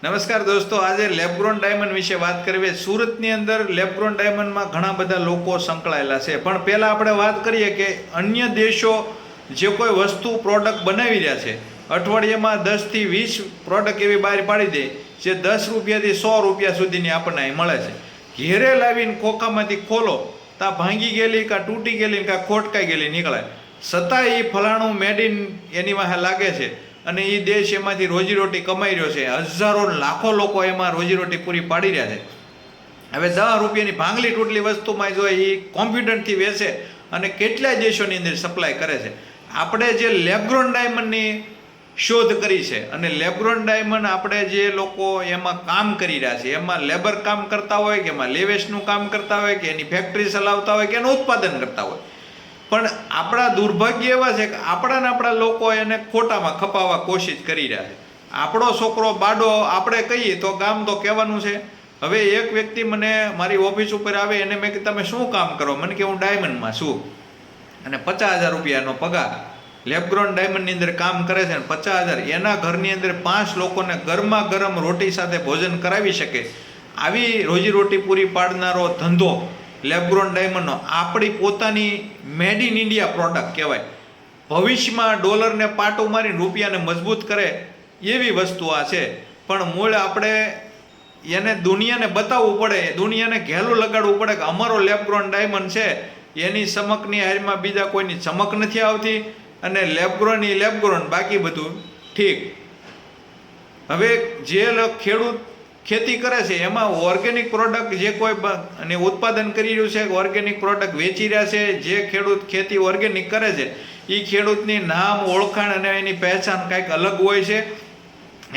નમસ્કાર દોસ્તો, આજે લેબગ્રોન ડાયમંડ વિશે વાત કરવી. સુરતની અંદર લેબગ્રોન ડાયમંડમાં ઘણા બધા લોકો સંકળાયેલા છે, પણ પહેલાં આપણે વાત કરીએ કે અન્ય દેશો જે કોઈ વસ્તુ પ્રોડક્ટ બનાવી રહ્યા છે, અઠવાડિયામાં 10 થી 20 પ્રોડક્ટ એવી બહાર પાડી દે જે 10 રૂપિયાથી 100 રૂપિયા સુધીની આપણને અહીં મળે છે. ઘેરે લાવીને ખોખામાંથી ખોલો તા ભાંગી ગયેલી કાં તૂટી ગયેલી કાં ખોટકાઈ ગયેલી નીકળે, છતાં એ ફલાણું મેડ ઇન એની વાહે લાગે છે અને એ દેશ એમાંથી રોજીરોટી કમાઈ રહ્યો છે. હજારો લાખો લોકો એમાં રોજીરોટી પૂરી પાડી રહ્યા છે. હવે 10 રૂપિયાની ભાંગલી તૂટલી વસ્તુમાં જો એ કોન્ફિડન્ટથી વેચે અને કેટલાય દેશોની અંદર સપ્લાય કરે છે. આપણે જે લેબગ્રોન ડાયમંડની શોધ કરી છે અને લેબગ્રોન ડાયમંડ આપણે જે લોકો એમાં કામ કરી રહ્યા છે, એમાં લેબર કામ કરતા હોય કે એમાં લેવેશનું કામ કરતા હોય કે એની ફેક્ટરી ચલાવતા હોય કે એનું ઉત્પાદન કરતા હોય, પણ આપણા દુર્ભાગ્ય એવા છે કે આપણા લોકો એને ખોટામાં ખપાવવા કોશિશ કરી રહ્યા છે. આપણો છોકરો બાડો આપણે કહીએ તો ગામ તો કહેવાનું છે. હવે એક વ્યક્તિ મને મારી ઓફિસ ઉપર આવે, એને મેં કીધું તમે શું કામ કરો? મને કે હું ડાયમંડમાં છું અને 50,000 રૂપિયાનો પગાર લેબગ્રોન ડાયમંડની અંદર કામ કરે છે. 50,000 એના ઘરની અંદર 5 લોકોને ગરમા ગરમ રોટી સાથે ભોજન કરાવી શકે આવી રોજીરોટી પૂરી પાડનારો ધંધો લેબગ્રોન ડાયમંડનો આપણી પોતાની મેડ ઇન ઇન્ડિયા પ્રોડક્ટ કહેવાય. ભવિષ્યમાં ડોલરને પાટું મારીને રૂપિયાને મજબૂત કરે એવી વસ્તુ આ છે. પણ મૂળ આપણે એને દુનિયાને બતાવવું પડે, દુનિયાને ઘેલું લગાડવું પડે કે અમારો લેબગ્રોન ડાયમંડ છે, એની ચમકની હારમાં બીજા કોઈની ચમક નથી આવતી અને લેબગ્રોન એ લેબગ્રોન, બાકી બધું ઠીક. હવે જે ખેડૂત ખેતી કરે છે એમાં ઓર્ગેનિક પ્રોડક્ટ જે કોઈ અને ઉત્પાદન કરી રહ્યું છે, ઓર્ગેનિક પ્રોડક્ટ વેચી રહ્યા છે, જે ખેડૂત ખેતી ઓર્ગેનિક કરે છે એ ખેડૂતની નામ ઓળખાણ અને એની પહેચાન કંઈક અલગ હોય છે,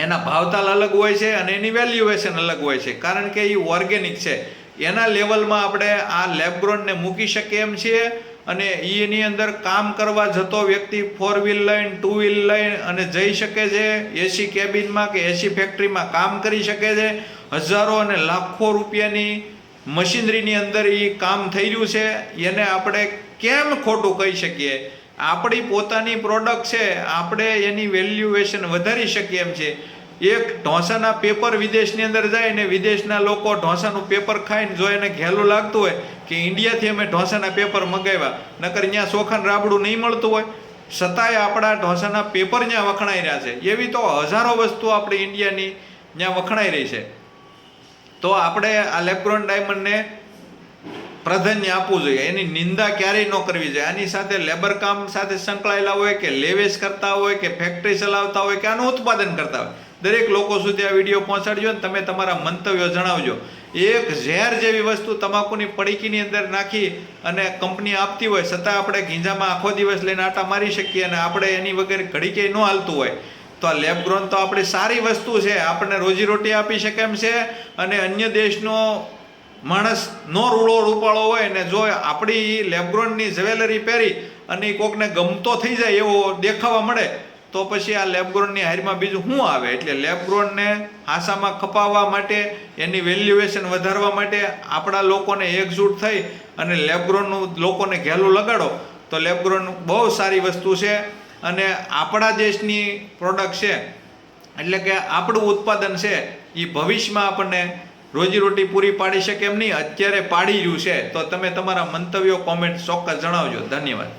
એના ભાવતાલ અલગ હોય છે અને એની વેલ્યુએશન અલગ હોય છે, કારણ કે એ ઓર્ગેનિક છે. એના લેવલમાં આપણે આ લેબગ્રોનને મૂકી શકીએ એમ છીએ અને એની અંદર કામ કરવા જતો વ્યક્તિ 4 વ્હીલ લઈને 2 વ્હીલ લઈને અને જઈ શકે છે. એસી કેબિનમાં કે એસી ફેક્ટરીમાં કામ કરી શકે છે. હજારો અને લાખો રૂપિયાની મશીનરીની અંદર એ કામ થઈ રહ્યું છે. એને આપણે કેમ ખોટું કહી શકીએ? આપણી પોતાની પ્રોડક્ટ છે, આપણે એની વેલ્યુએશન વધારી શકીએ એમ છે. એક ઢોસાના પેપર વિદેશની અંદર જાય ને વિદેશના લોકો ઢોસાનું પેપર ખાઈને જો એને ઘેલું લાગતું હોય કે ઇન્ડિયાથી અમે ઢોસાના પેપર મંગાવ્યા, નકર ત્યાં ચોખાને રાબડું નહીં મળતું હોય, છતાંય આપણા ઢોસાના પેપર ત્યાં વખણાઈ રહ્યા છે. એવી તો હજારો વસ્તુઓ આપણી ઇન્ડિયાની ત્યાં વખણાઈ રહી છે. તો આપણે આ લેબગ્રોન ડાયમંડને પ્રાધાન્ય આપવું જોઈએ, એની નિંદા ક્યારેય ન કરવી જોઈએ. આની સાથે લેબર કામ સાથે સંકળાયેલા હોય કે લેવેશ કરતા હોય કે ફેક્ટરી ચલાવતા હોય કે આનું ઉત્પાદન કરતા હોય, દરેક લોકો સુધી આ વિડીયો પહોંચાડજો અને તમે તમારા મંતવ્યો જણાવજો. એક ઝેર જેવી વસ્તુ તમાકુની પડીકીની અંદર નાખી અને કંપની આપતી હોય, છતાં આપણે ગીંજામાં આખો દિવસ લઈને આટા મારી શકીએ અને આપણે એની વગર ઘડી ક્યાંય ન હાલતું હોય, તો આ લેબગ્રોન તો આપણી સારી વસ્તુ છે, આપણને રોજીરોટી આપી શકે એમ છે. અને અન્ય દેશનો માણસ નો રૂડો રૂપાળો હોય ને જો આપણી લેબગ્રોનની જ્વેલરી પહેરી અને કોકને ગમતો થઈ જાય એવો દેખાવા મળે તો પછી આ લેબગ્રોનની હારમાં બીજું શું આવે? એટલે લેબગ્રોનને આશામાં ખપાવવા માટે, એની વેલ્યુએશન વધારવા માટે આપણા લોકોને એકજૂટ થઈ અને લેબગ્રોનનું લોકોને ઘેલું લગાડો તો લેબગ્રોન બહુ સારી વસ્તુ છે અને આપણા દેશની પ્રોડક્ટ છે. એટલે કે આપણું ઉત્પાદન છે એ ભવિષ્યમાં આપણને રોજીરોટી પૂરી પાડી શકે એમ નહીં, અત્યારે પાડી રહ્યું છે. તો તમે તમારા મંતવ્યો કોમેન્ટ ચોક્કસ જણાવજો. ધન્યવાદ.